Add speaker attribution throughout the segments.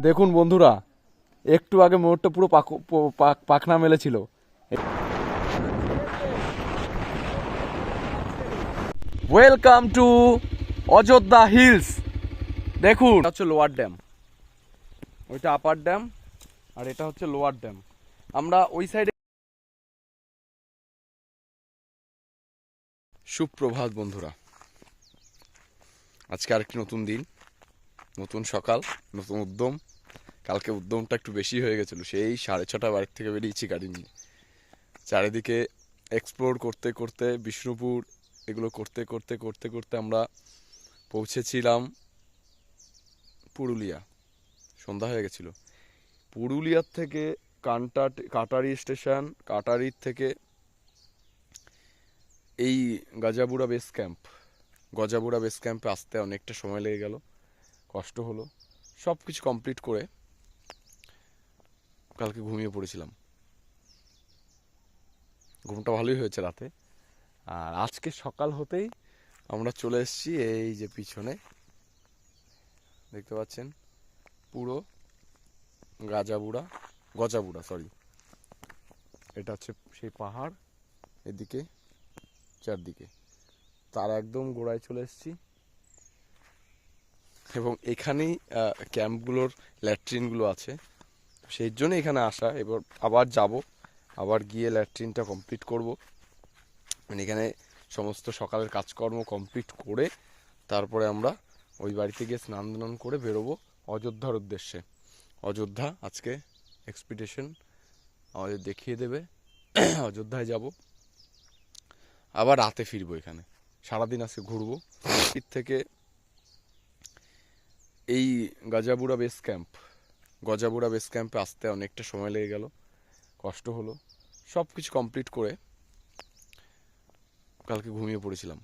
Speaker 1: দেখুন বন্ধুরা, একটু আগে মোটরটা পুরো পাখনা মেলেছিল। Welcome to Ayodhya hills. দেখুন, এটা হচ্ছে লোয়ার ড্যাম, ওইটা আপার ড্যাম, আর এটা হচ্ছে লোয়ার ড্যাম। আমরা ওই সাইডে। সুপ্রভাত বন্ধুরা, আজকে আরেকটি নতুন দিন, নতুন সকাল, নতুন উদ্যম। কালকে উদ্যমটা একটু বেশি হয়ে গেছিলো, সেই 6:30 বাড়ির থেকে বেরিয়েছি গাড়ি নিয়ে। চারিদিকে এক্সপ্লোর করতে করতে, বিষ্ণুপুর এগুলো করতে করতে করতে করতে আমরা পৌঁছেছিলাম পুরুলিয়া। সন্ধ্যা হয়ে গেছিল। পুরুলিয়ার থেকে কাটারি স্টেশন, কাটারির থেকে এই গজাবুড়া বেস ক্যাম্পে আসতে অনেকটা সময় লেগে গেল, কষ্ট হলো। সব কিছু কমপ্লিট করে কালকে ঘুমিয়ে পড়েছিলাম। ঘুমটা ভালোই হয়েছে রাতে। আর আজকে সকাল হতেই আমরা চলে এসেছি এই যে পিছনে দেখতে পাচ্ছেন, পুরো গজাবুড়া সরি, এটা হচ্ছে সেই পাহাড়, এদিকে চারদিকে তার একদম গোড়ায় চলে এসেছি। এবং এখানেই ক্যাম্পগুলোর ল্যাট্রিনগুলো আছে, সেই জন্য এখানে আসা। এবার আবার যাব, আবার গিয়ে ল্যাট্রিনটা কমপ্লিট করব। মানে এখানে সমস্ত সকালের কাজকর্ম কমপ্লিট করে তারপরে আমরা ওই বাড়িতে গিয়ে স্নান দান করে বেরোবো অযোধ্যার উদ্দেশ্যে। অযোধ্যা আজকে এক্সপিডিশন আমাদের দেখিয়ে দেবে। অযোধ্যায় যাব, আবার রাতে ফিরবো। এখানে সারাদিন আজকে ঘুরবো। এর থেকে এই গজাবুড়া বেস ক্যাম্পে আসতে অনেকটা সময় লেগে গেল, কষ্ট হলো। সব কিছু কমপ্লিট করে কালকে ঘুমিয়ে পড়েছিলাম।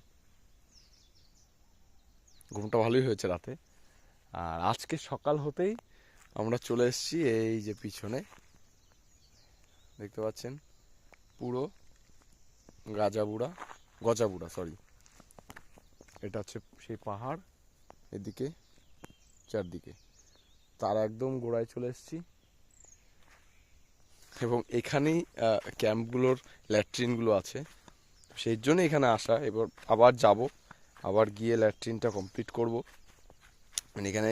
Speaker 1: ঘুমটা ভালোই হয়েছে রাতে। আর আজকে সকাল হতেই আমরা চলে এসেছি এই যে পিছনে দেখতে পাচ্ছেন, পুরো গজাবুড়া সরি, এটা হচ্ছে সেই পাহাড়, এদিকে চারদিকে তার একদম গোড়ায় চলে এসেছি। এবং এখানেই ক্যাম্পগুলোর ল্যাট্রিনগুলো আছে, সেই জন্য এখানে আসা। এবার আবার যাব, আবার গিয়ে ল্যাট্রিনটা কমপ্লিট করব। মানে এখানে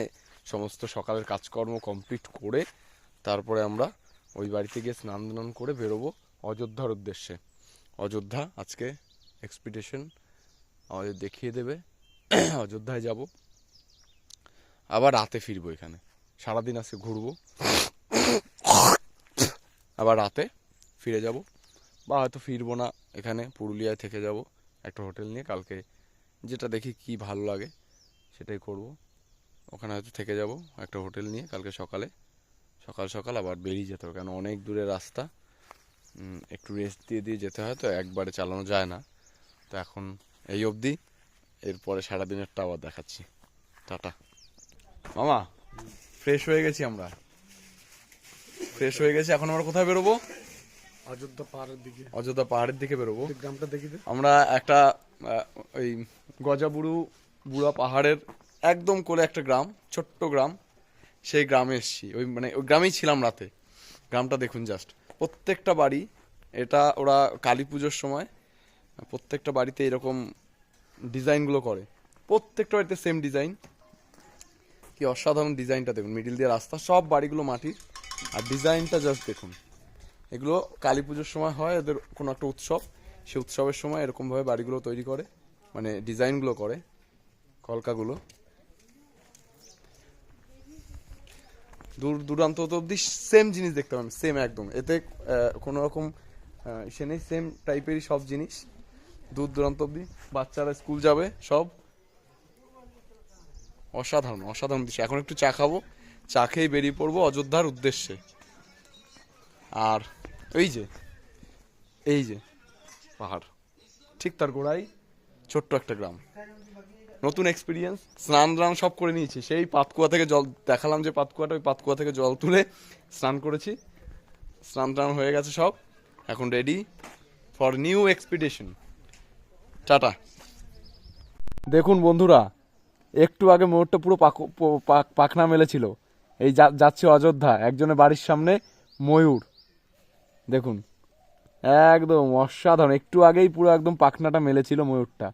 Speaker 1: সমস্ত সকালের কাজকর্ম কমপ্লিট করে তারপরে আমরা ওই বাড়িতে গিয়ে স্নান দান করে বেরোবো অযোধ্যার উদ্দেশ্যে। অযোধ্যা আজকে এক্সপিডিশন আমাদের দেখিয়ে দেবে। অযোধ্যায় যাব, আবার রাতে ফিরবো। এখানে সারাদিন আজকে ঘুরবো, আবার রাতে ফিরে যাব। বা হয়তো ফিরবো না, এখানে পুরুলিয়ায় থেকে যাব একটা হোটেল নিয়ে। কালকে যেটা দেখি কি ভালো লাগে সেটাই করব। ওখানে হয়তো থেকে যাব একটা হোটেল নিয়ে। কালকে সকাল সকাল আবার বেরিয়ে যেতে হবে, কারণ অনেক দূরের রাস্তা। একটু রেস্ট দিয়ে দিয়ে যেতে হয়, তো একবারে চালানো যায় না। তো এখন এই অবধি, এরপরে সারাদিনেরটা আবার দেখাচ্ছি। টাটা মামা। ফ্রেশ হয়ে গেছি আমরা, এখন আমরা কোথায় বেরোবো? অযোধ্যা পাহাড়ের দিকে বেরোবো। আমরা একটা ওই বুড়া পাহাড়ের একদম কোলে একটা গ্রাম, ছোট্ট গ্রাম, সেই গ্রামে এসেছি। ওই গ্রামেই ছিলাম রাতে। গ্রামটা দেখুন জাস্ট, প্রত্যেকটা বাড়ি, এটা ওরা কালী পুজোর সময় প্রত্যেকটা বাড়িতে এরকম ডিজাইনগুলো করে। প্রত্যেকটা বাড়িতে সেম ডিজাইন। কি অসাধারণ ডিজাইনটা দেখুন, মিডিল দিয়ে রাস্তা, সব বাড়িগুলো মাটির। আর ডিজাইনটা জাস্ট দেখুন। এগুলো কালী পুজোর সময় হয়, এদের কোনো একটা উৎসব, সেই উৎসবের সময় এরকমভাবে বাড়িগুলো তৈরি করে, মানে ডিজাইনগুলো করে, কলকাগুলো। দূর দূরান্ত অব্দি সেম জিনিস দেখতে পাবেন, সেম একদম। এতে কোনো রকম সে নেই, সেম টাইপেরই সব জিনিস। দূর দূরান্ত অব্দি বাচ্চারা স্কুল যাবে সব। অসাধারণ অসাধারণ দৃশ্য। এখন একটু চা খাবো, চা খেয়ে বেরিয়ে পড়বো অযোধ্যার উদ্দেশ্যে। আর এই যে পাহাড়, ঠিক তার গোড়ায় ছোট্ট একটা গ্রাম। নতুন এক্সপিরিয়েন্স। স্নান দান সব করে নিয়েছি, সেই পাতকুয়া থেকে জল দেখালাম, যে পাতকুয়াটা, ওই পাতকুয়া থেকে জল তুলে স্নান করেছি। স্নান টান হয়ে গেছে সব, এখন ready for new expedition. Tata. দেখুন বন্ধুরা, একটু আগে মোটরটা পুরো পাখনা মেলেছিল। এই যাচ্ছি অযোধ্যা, একজনের বাড়ির সামনে ময়ূর দেখুন, একদম অসাধারণ। একটু আগেই পুরো একদম পাখনাটা মেলেছিল ময়ূরটা,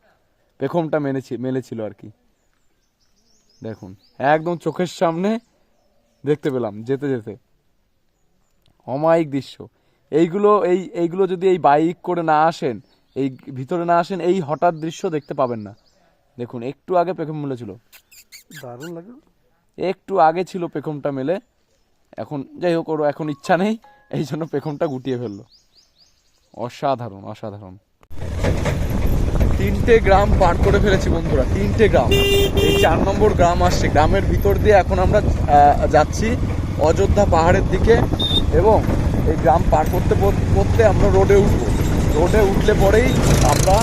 Speaker 1: পেখমটা মেলেছিল আর কি। দেখুন একদম চোখের সামনে দেখতে পেলাম যেতে যেতে, অমায়িক দৃশ্য। এইগুলো যদি এই বাইক করে না আসেন, এই ভিতরে না আসেন, এই হঠাৎ দৃশ্য দেখতে পাবেন না। দেখুন একটু আগে পেখম মেলেছিল,
Speaker 2: দারুণ লাগে।
Speaker 1: একটু আগে ছিল পেখমটা মেলে, এখন যাই হোক, ওর এখন ইচ্ছা নেই, এই জন্য পেখমটা গুটিয়ে ফেললো। অসাধারণ অসাধারণ। 3টে গ্রাম পার করে ফেলেছি বন্ধুরা, 3টে গ্রাম। এই 4 নম্বর গ্রাম আসছে, গ্রামের ভিতর দিয়ে এখন আমরা যাচ্ছি অযোধ্যা পাহাড়ের দিকে। এবং এই গ্রাম পার করতে করতে আমরা রোডে উঠবো। রোডে উঠলে পরেই আমরা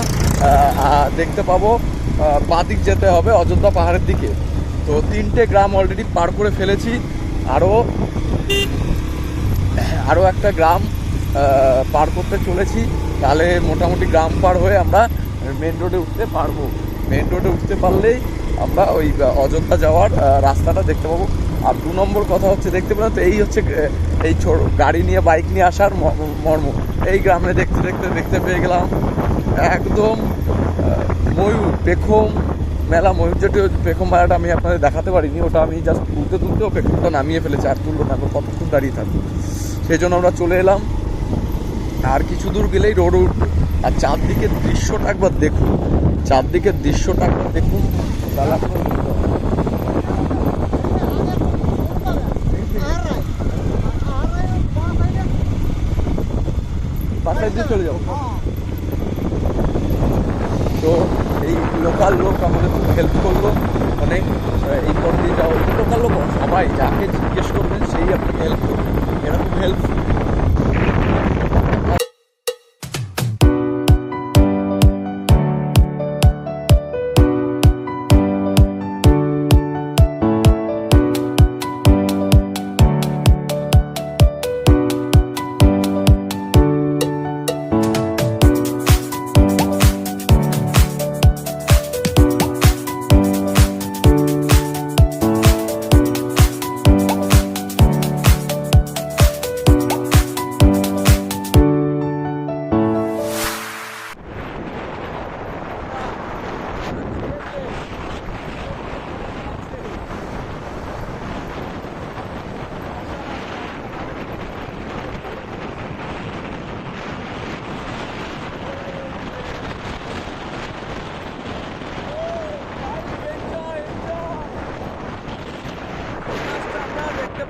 Speaker 1: দেখতে পাবো বাঁ দিক যেতে হবে অযোধ্যা পাহাড়ের দিকে। তো 3টে গ্রাম অলরেডি পার করে ফেলেছি, আরও একটা গ্রাম পার করতে চলেছি। তাহলে মোটামুটি গ্রাম পার হয়ে আমরা মেন রোডে উঠতে পারবো। মেন রোডে উঠতে পারলেই আমরা ওই অযোধ্যা যাওয়ার রাস্তাটা দেখতে পাবো। আর 2 নম্বর কথা হচ্ছে, দেখতে পেলাম তো, এই হচ্ছে এই গাড়ি নিয়ে বাইক নিয়ে আসার মর্ম। এই গ্রামে দেখতে পেয়ে গেলাম একদম ময়ূর, পেখম মেলা। ময়ূর যেটি পেখম মেলাটা আমি আপনাদের দেখাতে পারিনি, ওটা আমি জাস্ট তুলতেও পেখমটা নামিয়ে ফেলেছি, আর তুলবো না, কতক্ষণ দাঁড়িয়ে থাকবো। সেই জন্য আমরা চলে এলাম। আর কিছু দূর গেলেই রোড উঠবে। আর চারদিকের দৃশ্যটা একবার দেখুন, চারদিকের দৃশ্যটা একবার দেখুন, তাহলে আপনার বাসায় দিয়ে চলে যাবো। তো এই লোকাল লোক আমাদের খুব হেল্প করলো অনেক। এই পথ দিয়ে যাওয়া লোকাল লোক সবাই, যাকে জিজ্ঞেস করবেন সেই আপনাকে হেল্প করবে, এরা খুব হেল্প।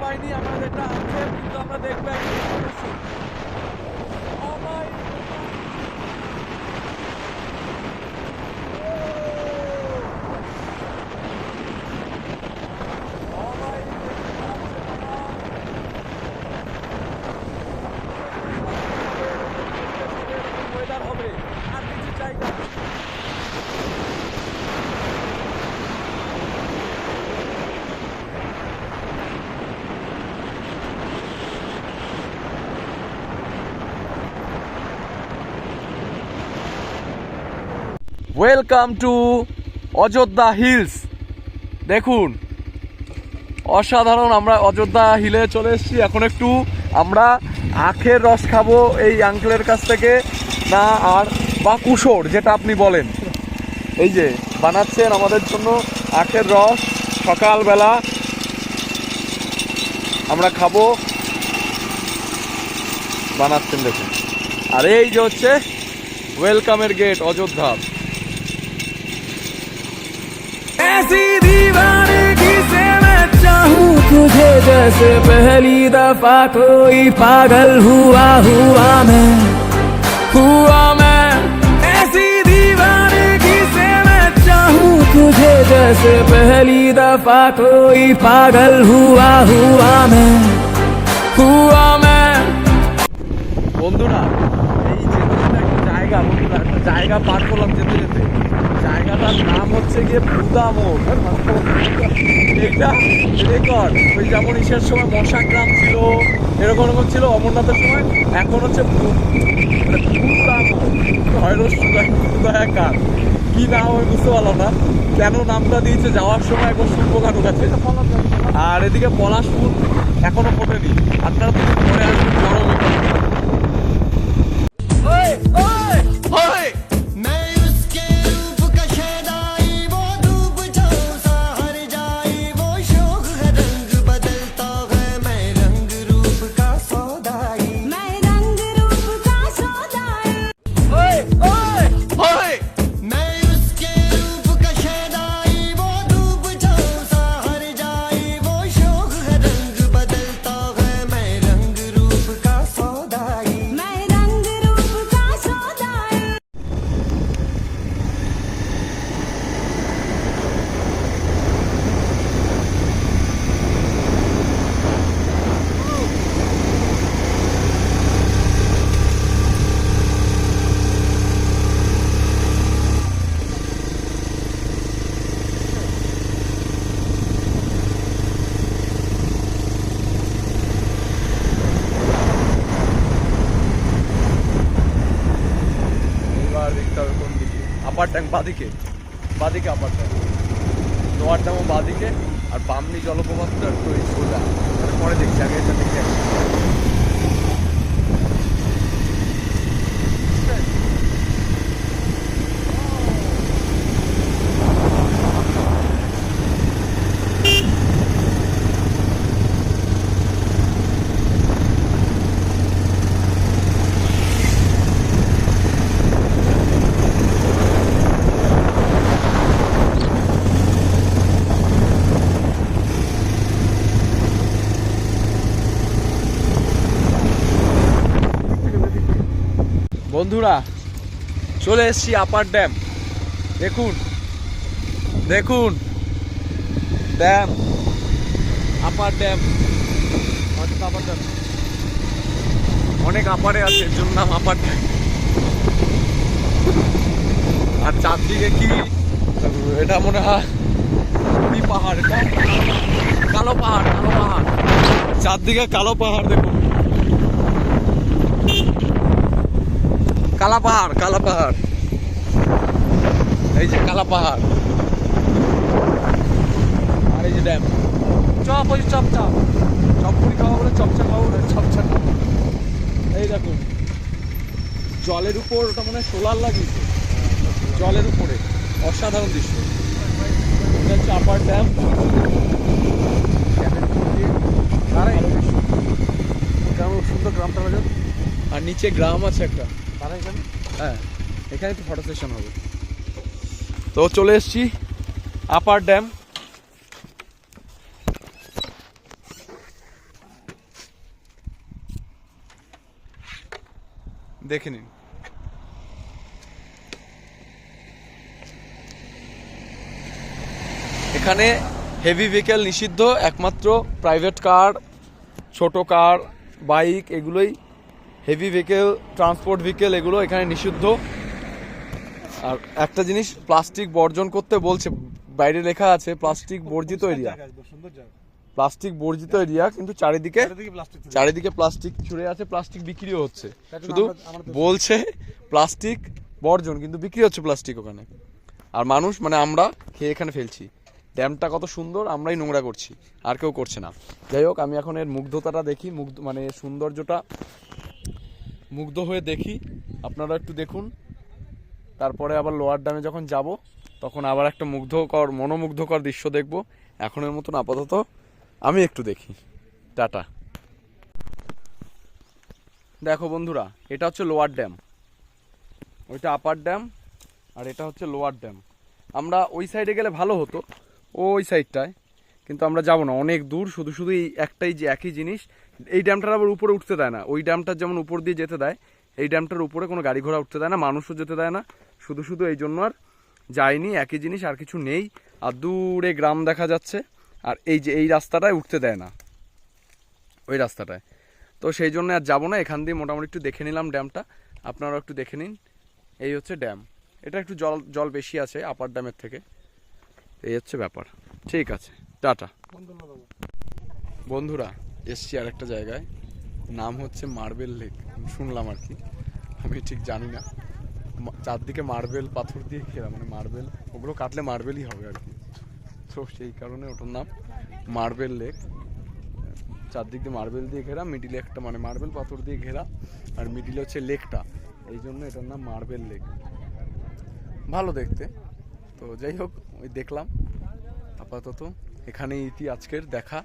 Speaker 1: পাইনি, আমাদের এটা আছে, কিন্তু আমরা দেখবো অবশ্যই। হবে আর কিছু জায়গা ওয়েলকাম টু অযোধ্যা হিলস। দেখুন অসাধারণ, আমরা অযোধ্যা হিলে চলে এসেছি। এখন একটু আমরা আখের রস খাবো এই আঙ্কেলের কাছ থেকে, না আর বা কুশোর যেটা আপনি বলেন, এই যে বানাচ্ছেন আমাদের জন্য আখের রস। সকালবেলা আমরা খাবো, বানাচ্ছেন দেখুন। আর এই যে হচ্ছে ওয়েলকামের গেট অযোধ্যা।
Speaker 3: ऐसी दीवानगी से मैं चाहूं तुझे जैसे पहली दफा कोई पागल हुआ मैं ऐसी दीवानगी से मैं चाहूं तुझे जैसे पहली दफा कोई पागल हुआ मैं
Speaker 1: বন্ধুরা এই যে একটা জায়গা, বন্ধুরা একটা জায়গা পার করলাম যেতে যেতে। জায়গাটার নাম হচ্ছে গিয়ে বুদা মোড়। এইটা প্রতিটা রেকর্ড ওই যেমন ইসের সময় মশা গ্রাম ছিল, এরকম এরকম ছিল অমরনাথের সময়, এখন হচ্ছে ভুতাকার কি নাম আমি বুঝতে পারলাম না কেন নামটা দিয়েছে। যাওয়ার সময় একবার শুনবো কারো কাছে। আর এদিকে পলাশ ফুল এখনো ফোটেনি, আপনারা তো পরে আসবেন গরম।
Speaker 4: मैं उसके रूप का शैदाई, वो धूप झोंसा हर जाई, वो शोक है रंग बदलता है, मैं रंग रूप का सौदाई, मैं रंग रूप का सौदाई, मैं उसके रूप का शैदाई, वो धूप झोंसा हर जाई, वो शोक है रंग बदलता है, मैं रंग रूप का सौदाई, मैं रंग रूप का सौदाई।
Speaker 1: এবার দেখতে হবে কোন দিকে। আপার ট্যাঙ্ক বাদিকে, বাদিকে আপার ট্যাঙ্ক, লোয়ার ড্যামও বাদিকে, আর বামনি জলপ্রপাতটা একটু এই সোজা। মানে পরে দেখছি, আগে এটা দেখে আসি। বন্ধুরা চলে এসেছি আপার ড্যাম। দেখুন দেখুন dam, upper dam, upper dam অনেক আপারে আছে, এর জন্য নাম আপার ড্যাম। আর চারদিকে কি এটা মনে হয় কি পাহাড়, এটা কালো পাহাড়, কালো পাহাড়, চারদিকে কালো পাহাড়। দেখুন কালা পাহাড়, কালা পাহাড়, এই যে কালা পাহাড়, আর এই যে ড্যাম। চপ, ওই চপ চপ চপপুরি খাওয়া বলে চপচা খাওয়া বলে চপচা খাওয়া। এই দেখুন জলের উপর, ওটা মনে হয় সোলার লাগিয়েছে জলের উপরে, অসাধারণ দৃশ্য। এটা হচ্ছে আপার ড্যাম।
Speaker 2: কেমন সুন্দর গ্রামটা লাগে।
Speaker 1: আর নিচে গ্রাম আছে একটা,
Speaker 2: তারা এখানে
Speaker 1: হ্যাঁ এখানে তো ফটো সেশন হবে। তো চলে এসেছি আপার ড্যাম। দেখে নিন এখানে হেভি ভেহিকেল নিষিদ্ধ, একমাত্র প্রাইভেট কার, ছোট কার, বাইক, এগুলোই হেভি ভেহিকেল, ট্রান্সপোর্ট ভেহিকেল এগুলো এখানে নিষিদ্ধ। আর একটা জিনিস, প্লাস্টিক বর্জন করতে বলছে, বাইরে লেখা আছে প্লাস্টিক বর্জিত এরিয়া,
Speaker 2: সুন্দর জায়গা,
Speaker 1: প্লাস্টিক বর্জিত এরিয়া, কিন্তু চারিদিকে
Speaker 2: প্লাস্টিক
Speaker 1: চারিদিকে প্লাস্টিক ছুড়ে আছে, প্লাস্টিক বিক্রিও হচ্ছে। শুধু বলছে প্লাস্টিক বর্জন, কিন্তু বিক্রি হচ্ছে প্লাস্টিক ওখানে। আর মানুষ মানে আমরা খেয়ে এখানে ফেলছি। ড্যামটা কত সুন্দর, আমরাই নোংরা করছি, আর কেউ করছে না। যাই হোক, আমি এখন এর মুগ্ধতাটা দেখি, মানে এর সৌন্দর্যটা মুগ্ধ হয়ে দেখি, আপনারা একটু দেখুন। তারপরে আবার লোয়ার ড্যামে যখন যাব তখন আবার একটা মনোমুগ্ধকর দৃশ্য দেখব। এখনের মতন আপাতত আমি একটু দেখি। টাটা। দেখো বন্ধুরা, এটা হচ্ছে লোয়ার ড্যাম, ওইটা আপার ড্যাম, আর এটা হচ্ছে লোয়ার ড্যাম। আমরা ওই সাইডে গেলে ভালো হতো, ওই সাইডটায়, কিন্তু আমরা যাব না, অনেক দূর। শুধু শুধু এই একটাই যে একই জিনিস। এই ড্যামটার আবার উপরে উঠতে দেয় না, ওই ড্যামটার যেমন উপর দিয়ে যেতে দেয়, এই ড্যামটার উপরে কোনো গাড়ি ঘোড়া উঠতে দেয় না, মানুষও যেতে দেয় না। শুধু শুধু এই জন্য আর যায়নি, একই জিনিস, আর কিছু নেই। আর দূরে গ্রাম দেখা যাচ্ছে, আর এই যে এই রাস্তাটায় উঠতে দেয় না, ওই রাস্তাটায়। তো সেই জন্য আর যাবো না, এখান দিয়ে মোটামুটি একটু দেখে নিলাম ড্যামটা, আপনারাও একটু দেখে নিন। এই হচ্ছে ড্যাম, এটা একটু জল বেশি আছে আপার ড্যামের থেকে, এই হচ্ছে ব্যাপার। ঠিক আছে, টাটা। বন্ধুরা এসছি আর একটা জায়গায়, নাম হচ্ছে মার্বেল লেক। শুনলাম আর কি, আমি ঠিক জানি না। চারদিকে মার্বেল পাথর দিয়ে ঘেরা, মানে মার্বেল, ওগুলো কাটলে মার্বেলই হবে আর কি। তো সেই কারণে ওটার নাম মার্বেল লেক। চারদিক দিয়ে মার্বেল দিয়ে ঘেরা, মিডিলে একটা মানে মার্বেল পাথর দিয়ে ঘেরা, আর মিডিলে হচ্ছে লেকটা, এই জন্য এটার নাম মার্বেল লেক। ভালো দেখতে। তো যাই হোক, ওই দেখলাম। আপাতত এখানেই ইতি আজকের দেখা।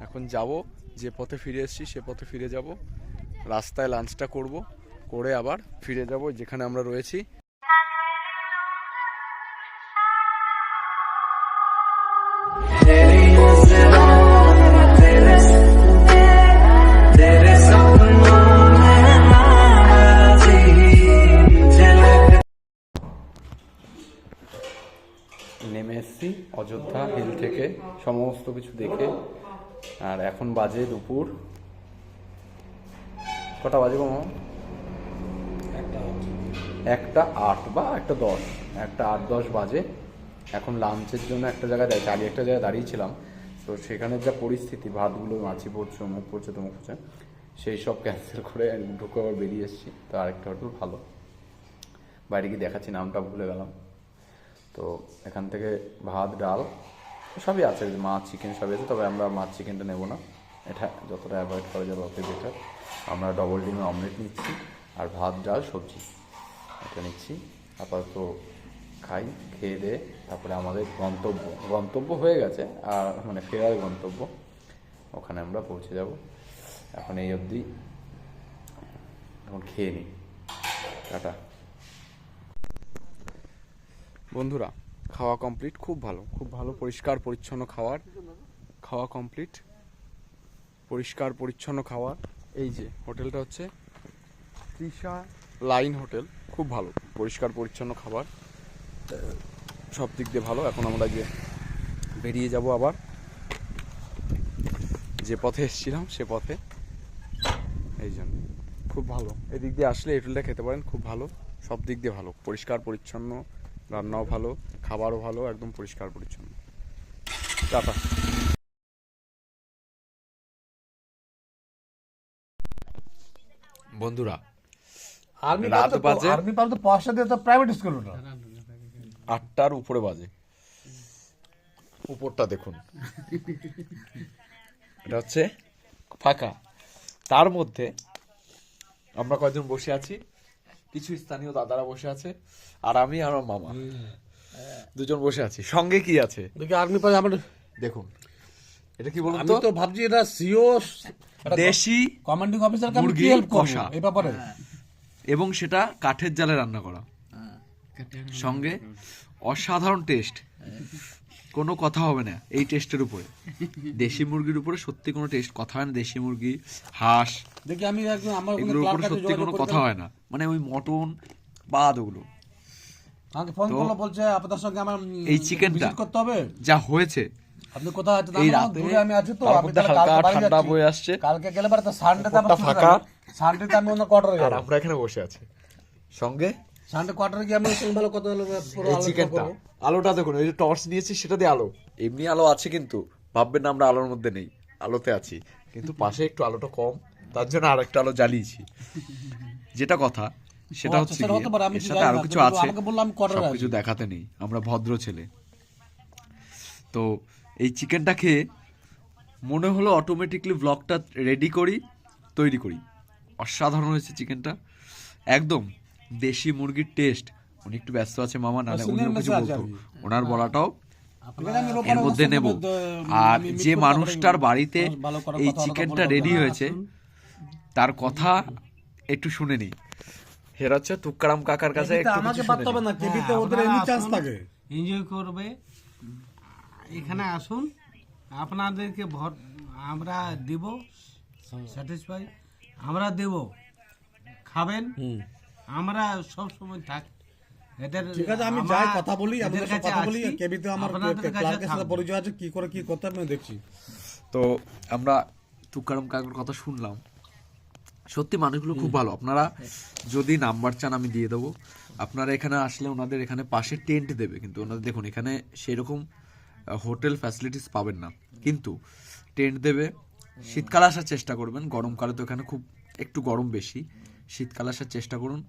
Speaker 1: এখন যাব, যে পথে ফিরে এসেছি সে পথে ফিরে যাব। রাস্তায় লাঞ্চটা করব, করে আবার ফিরে যাব যেখানে আমরা রয়েছি। নেমে এসছি অযোধ্যা হিল থেকে, সমস্ত কিছু দেখে। আর এখন বাজে দুপুর কটা বাজে গো মামা? 1:08 বা 1:10, 1:08-10 বাজে। এখন লাঞ্চের জন্য একটা জায়গায় একটা জায়গায় দাঁড়িয়েছিলাম। তো সেখানে যা পরিস্থিতি, ভাতগুলো মাছি পড়ছে, মুখ পড়ছে, তমুক পড়ছে, সেই সব ক্যান্সেল করে ঢুকে আবার বেরিয়ে এসেছি। তো আরেকটা হোটেল ভালো, বাইরে গিয়ে দেখাচ্ছি, নামটা ভুলে গেলাম। তো এখান থেকে ভাত, ডাল সবই আছে, মাছ, চিকেন সবই আছে। তবে আমরা মাছ চিকেনটা নেবো না, এটা যতটা অ্যাভয়েড করা যাবে ততই বেটার। আমরা ডবল ডিমের অমলেট নিচ্ছি, আর ভাত, ডাল, সবজি এটা নিচ্ছি। আপাতত খাই, খেয়ে দিয়ে তারপরে আমাদের গন্তব্য হয়ে গেছে, আর মানে ফেরার গন্তব্য, ওখানে আমরা পৌঁছে যাব। এখন এই অবধি, এখন খেয়ে নিই, টাটা। বন্ধুরা খাওয়া কমপ্লিট, খুব ভালো পরিষ্কার পরিচ্ছন্ন খাওয়া কমপ্লিট, পরিষ্কার পরিচ্ছন্ন খাওয়ার। এই যে হোটেলটা হচ্ছে তৃষা লাইন হোটেল, খুব ভালো পরিষ্কার পরিচ্ছন্ন খাবার, সব দিক দিয়ে ভালো। এখন আমরা যে বেরিয়ে যাব আবার যে পথে এসেছিলাম সে পথে, এই জন্য খুব ভালো। এদিক দিয়ে আসলে এই হোটেলটা খেতে পারেন, খুব ভালো, সব দিক দিয়ে ভালো, পরিষ্কার পরিচ্ছন্ন, রান্নাও ভালো, খাবারও ভালো, একদম পরিষ্কার পরিচ্ছন্ন। টাটা। বন্ধুরা রাত বাজে,
Speaker 2: আর্মি পাল তো পয়সা দিয়ে তো প্রাইভেট স্কুল ওটা।
Speaker 1: 8টার উপরে বাজে। উপরটা দেখুন, এটা হচ্ছে ফাঁকা। তার মধ্যে আমরা কয়েকজন বসে আছি, কিছু স্থানীয় দাদারা বসে আছে, আর আমি আর আমার মামা দুজন বসে আছি। সঙ্গে কি আছে
Speaker 2: দেখি আর্মি পাল আমার,
Speaker 1: দেখুন এটা কি বলুন
Speaker 2: আমি তো ভাবছি এটা সিও
Speaker 1: দেশি
Speaker 2: কমান্ডিং অফিসার
Speaker 1: মুরগি কষা,
Speaker 2: এই ব্যাপারে।
Speaker 1: এবং সেটা কাঠের জালে রান্না করা, সঙ্গে অসাধারণ টেস্ট, কোনো কথা হবে না এই টেস্টের উপরে। দেশি মুরগির উপরে সত্যি কোনো টেস্ট কথা হয় না। দেশি মুরগি, হাঁস,
Speaker 2: দেখি আমি একদম আমার
Speaker 1: এগুলোর উপরে সত্যি কোনো কথা হয় না, মানে ওই মটন বাদ ওগুলো।
Speaker 2: আমাকে ফোন করলো, বলছে আপনাদের সঙ্গে আমার
Speaker 1: এই চিকেনটা
Speaker 2: করতে হবে।
Speaker 1: যা হয়েছে
Speaker 2: আপনি কোথায় আছেন?
Speaker 1: এই রাতে,
Speaker 2: দূরে আমি আছি, তো
Speaker 1: তার
Speaker 2: আমি
Speaker 1: মধ্যে
Speaker 2: তাহলে
Speaker 1: হালকা
Speaker 2: কালকে বাড়ি
Speaker 1: ঠান্ডা
Speaker 2: যাচ্ছি।
Speaker 1: বয়ে আসছে,
Speaker 2: কালকে গেলে পরে তো সানডেতে
Speaker 1: উপরটা ফাঁকা,
Speaker 2: সানডেতে আমি অন্য কোয়ার্টারে
Speaker 1: আর
Speaker 2: যাব।
Speaker 1: আমরা এখানে বসে আছি সঙ্গে।
Speaker 2: সানডে কোয়ার্টারে গিয়ে আমি সঙ্গে ভালো কথা হলো, পুরো
Speaker 1: এই
Speaker 2: আলোচনা
Speaker 1: চিকেনটা,
Speaker 2: করবো।
Speaker 1: আলোটা দেখুন, এই যে টর্চ নিয়েছি সেটা দিয়ে আলো, এমনি আলো আছে কিন্তু ভাববেন না আমরা আলোর মধ্যে নেই, আলোতে আছি, কিন্তু পাশে একটু আলোটা কম, তার জন্য আর একটা আলো জ্বালিয়েছি। যেটা কথা সেটা হচ্ছে
Speaker 2: সেটা হতে পারে, আমি
Speaker 1: এর
Speaker 2: তো
Speaker 1: সাথে
Speaker 2: জানি
Speaker 1: আরো
Speaker 2: না,
Speaker 1: কিছু
Speaker 2: কিন্তু
Speaker 1: আছে,
Speaker 2: আমাকে বললো আমি কোয়ার্টারে
Speaker 1: সবকিছু
Speaker 2: আছি।
Speaker 1: দেখাতে নেই, আমরা ভদ্র ছেলে। তো এই চিকেনটা খেয়ে মনে হলো অটোমেটিকলি ব্লগটা তৈরি করি। অসাধারণ হয়েছে চিকেনটা, একদম দেশি মুরগির টেস্ট। উনি একটু ব্যস্ত আছে মামা, নাহলে উনিও কিছু বলতো, ওনার বলাটাও এর মধ্যে নেব। আর যে মানুষটার বাড়িতে এই চিকেনটা রেডি হয়েছে তার কথা একটু শুনে নি। হেরা হচ্ছে তুকারাম কাকার কাছে একটু
Speaker 2: আমাকে
Speaker 1: কিছু
Speaker 2: পারতে
Speaker 1: শুনে
Speaker 2: হবে
Speaker 1: নিই।
Speaker 2: না, কেবিতে ওদের এমনি চান্স থাকে।
Speaker 5: এনজয় করবে, এখানে আসুন, আপনাদেরকে আমরা দেব স্যাটিসফাই, আমরা দেব, খাবেন, আমরা সব সময় থাক। এদের
Speaker 2: ঠিক আছে, আমি যাই কথা বলি, আমাদের সাথে কথা বলি। কেবিতে আমার ক্লার্কের সাথে পরিচয় আছে, কি করে কি করতে হবে আমি দেখছি।
Speaker 1: তো আমরা তুকারাম কাকার কথা শুনলাম, সত্যি মানুষগুলো খুব ভালো। আপনারা যদি নাম্বার চান আমি দিয়ে দেবো, আপনারা এখানে আসলে ওনাদের এখানে পাশে টেন্ট দেবে, কিন্তু ওনাদের দেখুন এখানে সেরকম হোটেল ফ্যাসিলিটিস পাবেন না, কিন্তু টেন্ট দেবে। শীতকালে আসার চেষ্টা করবেন, গরমকালে তো এখানে খুব একটু গরম বেশি, শীতকালে আসার চেষ্টা করুন।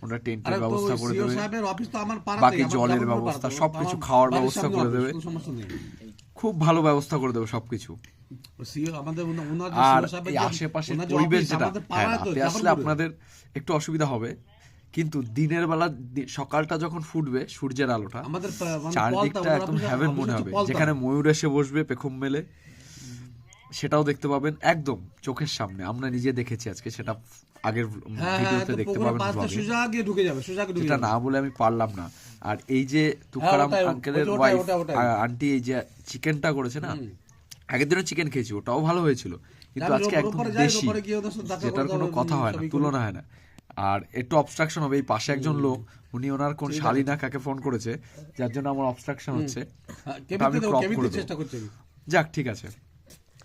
Speaker 1: ওরা টেন্টের ব্যবস্থা করে দেবে,
Speaker 2: অফিস তো আমার পাড়াতেই,
Speaker 1: বাকি
Speaker 2: আমার
Speaker 1: জলের
Speaker 2: যাবতীয়
Speaker 1: ব্যবস্থা
Speaker 2: পাড়াতে।
Speaker 1: সবকিছু,
Speaker 2: আমার
Speaker 1: খাওয়ার
Speaker 2: বাড়ির
Speaker 1: ব্যবস্থা
Speaker 2: সামনে
Speaker 1: করে
Speaker 2: অফিস,
Speaker 1: দেবে,
Speaker 2: কোনো সমস্যা নেই।
Speaker 1: খুব ভালো ব্যবস্থা করে দেবে সবকিছু।
Speaker 2: আমাদের ওনার যে
Speaker 1: আর
Speaker 2: CEO সাহেবের
Speaker 1: এই
Speaker 2: যে-
Speaker 1: আশেপাশের
Speaker 2: ওনার যে
Speaker 1: পরিবেশ
Speaker 2: অফিস,
Speaker 1: যেটা,
Speaker 2: আমাদের
Speaker 1: হ্যাঁ,
Speaker 2: পাড়ায় তো,
Speaker 1: রাতে আসলে
Speaker 2: জাফরপুরে।
Speaker 1: আপনাদের একটু অসুবিধা হবে, কিন্তু দিনের বেলা সকালটা যখন ফুটবে সূর্যের আলোটা,
Speaker 2: আমাদের মানে
Speaker 1: চারদিকটা
Speaker 2: পলতা,
Speaker 1: একদম
Speaker 2: ওনার
Speaker 1: হ্যাভেন
Speaker 2: অফিস
Speaker 1: মনে
Speaker 2: হচ্ছে
Speaker 1: হবে,
Speaker 2: পলতা।
Speaker 1: যেখানে ময়ূর এসে বসবে পেখম মেলে, সেটাও দেখতে পাবেন একদম চোখের সামনে। আমরা নিজে দেখেছি আজকে, সেটা আগের
Speaker 2: হ্যাঁ,
Speaker 1: ভিডিওতে
Speaker 2: হ্যাঁ,
Speaker 1: দেখতে
Speaker 2: পুকুরের
Speaker 1: পাবেন
Speaker 2: পাশ দিয়ে
Speaker 1: vlog-এ।
Speaker 2: সোজা গিয়ে ঢুকে যাবে, সোজা গিয়ে ঢুকে
Speaker 1: যেটা
Speaker 2: যাবে।
Speaker 1: না বলে আমি পারলাম না। আর এই যে তুকারাম
Speaker 2: ওটাই,
Speaker 1: আঙ্কেলের
Speaker 2: ওটাই,
Speaker 1: ওয়াইফ
Speaker 2: ওটাই।
Speaker 1: আন্টি এই যে চিকেনটা করেছে না, আগের দিনও চিকেন খেয়েছি, ওটাও ভালো হয়েছিল, কিন্তু
Speaker 2: আমি
Speaker 1: আজকে
Speaker 2: ওর
Speaker 1: একদম
Speaker 2: উপরে যাই,
Speaker 1: দেশি,
Speaker 2: ওপরে গিয়ে ওদের সাথে দেখা
Speaker 1: যেটার
Speaker 2: করতে
Speaker 1: কোনো
Speaker 2: হবে,
Speaker 1: কথা হয় না,
Speaker 2: সবই করি।
Speaker 1: তুলনা হয় না। আর একটু অবস্ট্রাকশন হবে, এই পাশে একজন লোক, উনি ওনার কোন শালিনা কাকে ফোন করেছে, যার জন্য আমার অবস্ট্রাকশন হচ্ছে,
Speaker 2: হ্যাঁ,
Speaker 1: ওটা আমি crop করে দেবো।
Speaker 2: চেষ্টা করছি আমি।
Speaker 1: যাক ঠিক আছে,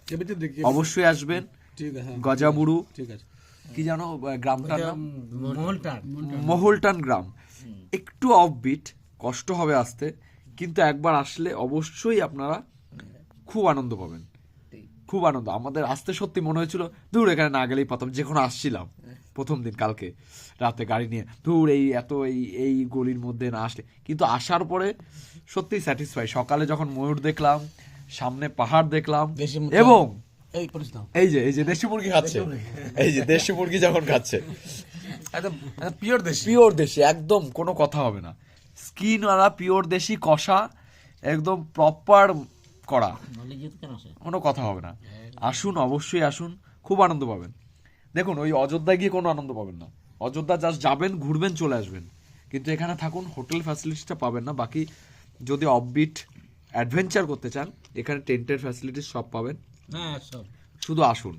Speaker 2: কেবিতে দেখি,
Speaker 1: অবশ্যই আসবেন।
Speaker 2: ঠিক আছে, হ্যাঁ,
Speaker 1: গজাবুড়ু,
Speaker 2: ঠিক আছে।
Speaker 1: কি জানো গ্রামটার নাম?
Speaker 5: মহলটার
Speaker 1: মহলটান গ্রাম। একটু অফবিট, কষ্ট হবে আসতে, কিন্তু একবার আসলে অবশ্যই আপনারা খুব আনন্দ পাবেন, খুব আনন্দ। আমাদের আসতে সত্যি মনে হয়েছিল দূর এখানে না গেলেই পাতাম, যখন আসছিলাম প্রথম দিন কালকে রাতে গাড়ি নিয়ে, দূর এই এত এই গলির মধ্যে না আসলে, কিন্তু আসার পরে সত্যি স্যাটিসফাই। সকালে যখন ময়ূর দেখলাম, সামনে পাহাড় দেখলাম,
Speaker 2: দেশি মুরগি।
Speaker 1: এবং
Speaker 2: এই পরিস নাও।
Speaker 1: এই যে দেশি মুরগি খাচ্ছে, এই যে দেশি মুরগি যখন খাচ্ছে,
Speaker 2: একদম পিওর দেশি।
Speaker 1: পিওর দেশি, একদম কোনো কথা হবে না, স্কিনওয়ালা পিওর দেশি কষা, একদম প্রপার করা, কোনো কথা হবে না। আসুন, অবশ্যই আসুন, খুব আনন্দ পাবেন। দেখুন ওই অযোধ্যায় গিয়ে কোনো আনন্দ পাবেন না, অযোধ্যা জাস্ট যাবেন, ঘুরবেন, চলে আসবেন, কিন্তু এখানে থাকুন, হোটেল ফ্যাসিলিটিসটা পাবেন না। বাকি যদি অফবিট অ্যাডভেঞ্চার করতে চান, এখানে টেন্টের ফ্যাসিলিটিস সব পাবেন,
Speaker 5: হ্যাঁ সব
Speaker 1: শুধু আসুন।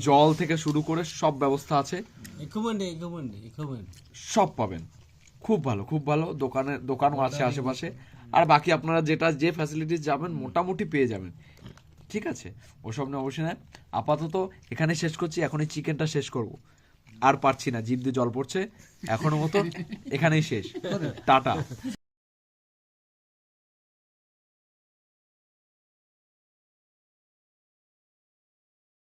Speaker 1: জল থেকে শুরু করে সব ব্যবস্থা আছে,
Speaker 5: ইকুমেন্ট
Speaker 1: সব পাবেন, খুব ভালো, খুব ভালো। দোকানও আছে আশেপাশে, আর বাকি আপনারা যে ফ্যাসিলিটিস যাবেন মোটামুটি পেয়ে যাবেন, ঠিক আছে? ওসব নিয়ে অবশ্যই না। আপাতত এখানে শেষ করছি, এখন এই চিকেনটা শেষ করব, আর পারছি না, জিভ দিয়ে জল পড়ছে, এখনো মতো এখানেই শেষ, টাটা।